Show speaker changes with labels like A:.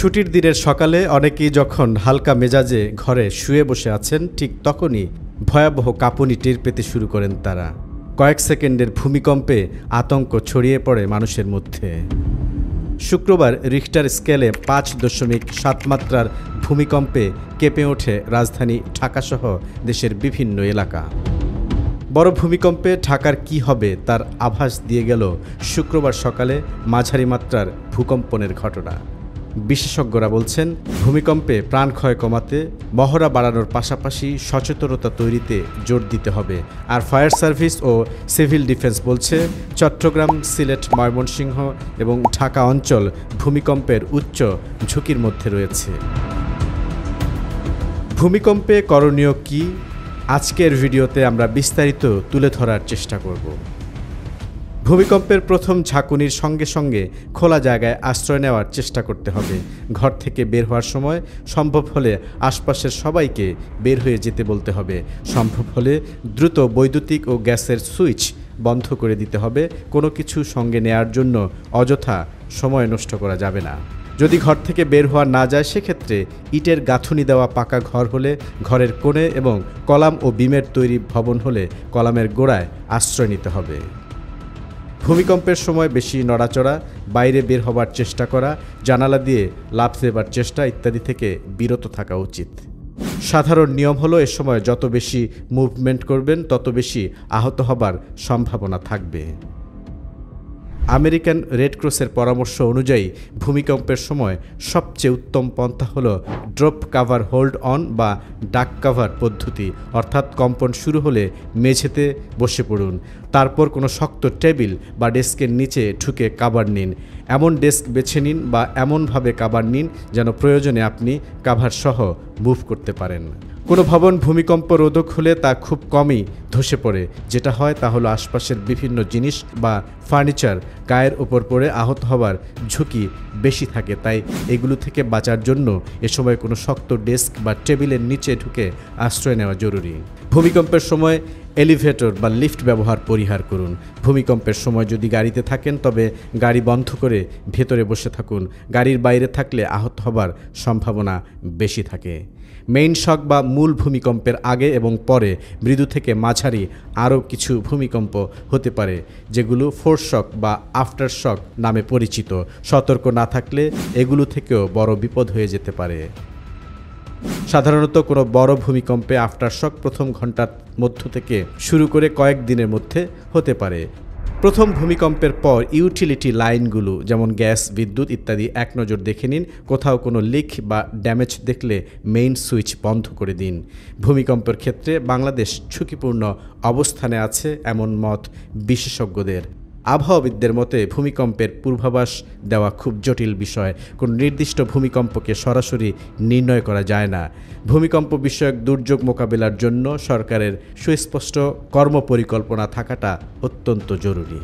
A: ছুটির দিনের সকালে অনেকেই যখন হালকা মেজাজে ঘরে শুয়ে বসে আছেন, ঠিক তখনই ভয়াবহ কাঁপুনি টের পেতে শুরু করেন তারা। কয়েক সেকেন্ডের ভূমিকম্পে আতঙ্ক ছড়িয়ে পড়ে মানুষের মধ্যে। শুক্রবার রিখটার স্কেলে 5.7 মাত্রার ভূমিকম্পে কেঁপে ওঠে রাজধানী ঢাকাসহ দেশের বিভিন্ন এলাকা। বড় ভূমিকম্পে ঢাকার কি হবে তার আভাস দিয়ে গেল শুক্রবার সকালে মাঝারি মাত্রার ভূকম্পনের ঘটনা। বিশেষজ্ঞরা বলছেন, ভূমিকম্পে প্রাণক্ষয় কমাতে মহড়া বাড়ানোর পাশাপাশি সচেতনতা তৈরিতে জোর দিতে হবে। আর ফায়ার সার্ভিস ও সিভিল ডিফেন্স বলছে, চট্টগ্রাম, সিলেট, ময়মনসিংহ এবং ঢাকা অঞ্চল ভূমিকম্পের উচ্চ ঝুঁকির মধ্যে রয়েছে। ভূমিকম্পে করণীয় কি? আজকের ভিডিওতে আমরা বিস্তারিত তুলে ধরার চেষ্টা করব। ভূমিকম্পের প্রথম ঝাঁকুনির সঙ্গে সঙ্গে খোলা জায়গায় আশ্রয় নেওয়ার চেষ্টা করতে হবে। ঘর থেকে বের হওয়ার সময় সম্ভব হলে আশপাশের সবাইকে বের হয়ে যেতে বলতে হবে। সম্ভব হলে দ্রুত বৈদ্যুতিক ও গ্যাসের সুইচ বন্ধ করে দিতে হবে। কোনো কিছু সঙ্গে নেয়ার জন্য অযথা সময় নষ্ট করা যাবে না। যদি ঘর থেকে বের হওয়া না যায়, সেক্ষেত্রে ইটের গাঁথুনি দেওয়া পাকা ঘর হলে ঘরের কোণে এবং কলাম ও বিমের তৈরি ভবন হলে কলামের গোড়ায় আশ্রয় নিতে হবে। ভূমিকম্পের সময় বেশি নড়াচড়া, বাইরে বের হবার চেষ্টা করা, জানালা দিয়ে লাফ দেবার চেষ্টা ইত্যাদি থেকে বিরত থাকা উচিত। সাধারণ নিয়ম হলো, এ সময় যত বেশি মুভমেন্ট করবেন তত বেশি আহত হবার সম্ভাবনা থাকবে। আমেরিকান রেড ক্রসের পরামর্শ অনুযায়ী ভূমিকম্পের সময় সবচেয়ে উত্তম পন্থা হলো ড্রপ কাভার হোল্ড অন বা ডাক কাভার পদ্ধতি। অর্থাৎ কম্পন শুরু হলে মেঝেতে বসে পড়ুন, তারপর কোনো শক্ত টেবিল বা ডেস্কের নিচে ঢুকে কাভার নিন। এমন ডেস্ক বেছে নিন বা এমনভাবে কাভার নিন যেন প্রয়োজনে আপনি কাভার সহ মুভ করতে পারেন। কোনো ভবন ভূমিকম্প রোধক হলে তা খুব কমই ধসে পড়ে। যেটা হয় তা হলো আশপাশের বিভিন্ন জিনিস বা ফার্নিচার গায়ের ওপর পড়ে আহত হবার ঝুঁকি বেশি থাকে। তাই এগুলো থেকে বাঁচার জন্য এ সময় কোনো শক্ত ডেস্ক বা টেবিলের নিচে ঢুকে আশ্রয় নেওয়া জরুরি। ভূমিকম্পের সময় এলিভেটর বা লিফট ব্যবহার পরিহার করুন। ভূমিকম্পের সময় যদি গাড়িতে থাকেন তবে গাড়ি বন্ধ করে ভেতরে বসে থাকুন। গাড়ির বাইরে থাকলে আহত হবার সম্ভাবনা বেশি থাকে। মেইন শক বা মূল ভূমিকম্পের আগে এবং পরে মৃদু থেকে মাঝারি আরও কিছু ভূমিকম্প হতে পারে, যেগুলো ফোর্স শক বা আফটার শক নামে পরিচিত। সতর্ক না থাকলে এগুলো থেকেও বড় বিপদ হয়ে যেতে পারে। সাধারণত কোনো বড় ভূমিকম্পে আফটারশক প্রথম ঘন্টার মধ্য থেকে শুরু করে কয়েক দিনের মধ্যে হতে পারে। প্রথম ভূমিকম্পের পর ইউটিলিটি লাইনগুলো যেমন গ্যাস, বিদ্যুৎ ইত্যাদি এক নজর দেখে নিন। কোথাও কোনো লিক বা ড্যামেজ দেখলে মেইন সুইচ বন্ধ করে দিন। ভূমিকম্পের ক্ষেত্রে বাংলাদেশ ঝুঁকিপূর্ণ অবস্থানে আছে এমন মত বিশেষজ্ঞদের। আবহাওয়াবিদদের মতে ভূমিকম্পের পূর্বাভাস দেওয়া খুব জটিল বিষয়। কোনো নির্দিষ্ট ভূমিকম্পকে সরাসরি নির্ণয় করা যায় না। ভূমিকম্প বিষয়ক দুর্যোগ মোকাবিলার জন্য সরকারের সুস্পষ্ট কর্মপরিকল্পনা থাকাটা অত্যন্ত জরুরি।